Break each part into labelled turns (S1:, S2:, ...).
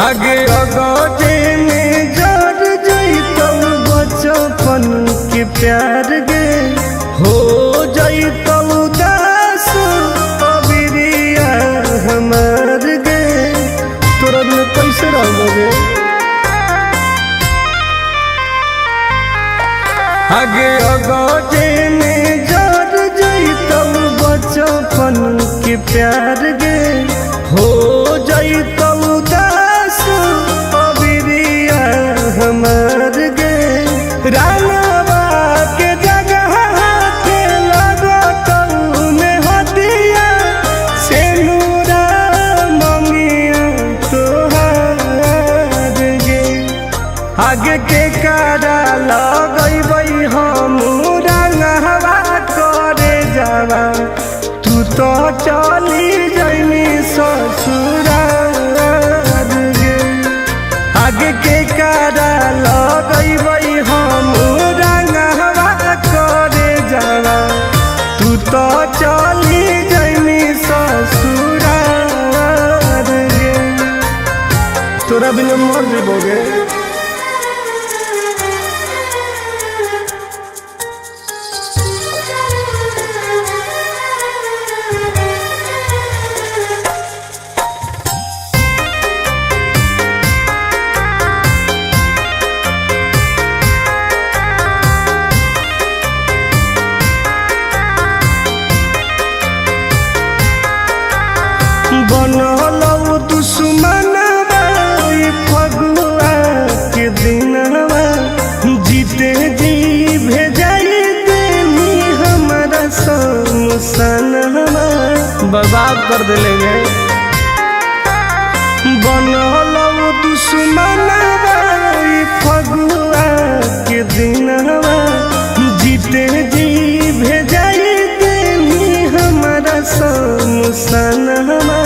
S1: आगे अगटे में जर जैतौ बचपन के प्यार गे हो जैतौ दास अबिरिया हमार गे तोरा में कैसे रहोगे। आगे अगटे में जर जैतौ बचपन के प्यार गे हो जैतौ दास अबिरिया हमार गे रानवा के जगह के लगतौ में हदिया से नूरा ममिया तोहार गे आगे के कारा लगैबै हम रंगवा करे जावा तू तो चली जैनी ससुराल गे आगे के कारा लगैबै हम रंगवा करे जावा तू तो चली जैनी ससुराल गे तोरा बिना मर जेबोगे। बनलौ दुश्मनवा फगुआ के दिनवा जीते जी भेजाई देनी हमारा समसनवा बर्बाद कर देलेंगे। बनलौ दुश्मनवा फगुआ के दिनवा जीते जी भेजाई देनी हमारा समसनवा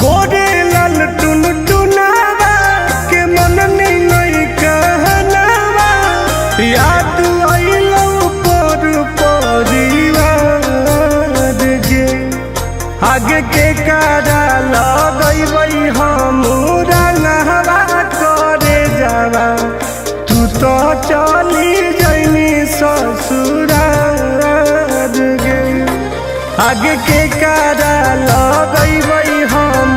S1: गोरे लाल टुन टुनावा के मन नहीं कहनावा याद आइलौ पर परिवार गे आगे के कारा लगैबै हम रंगवा करे जावा तू तो चली जैनी ससुराल गे आगे के कारा लगैबै हम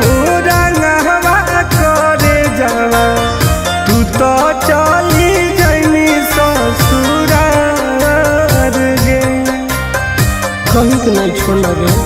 S1: रंगवा करे जावा तू तो चली जैनी ससुराल गे कहीं तो नहीं छोड़ लगे।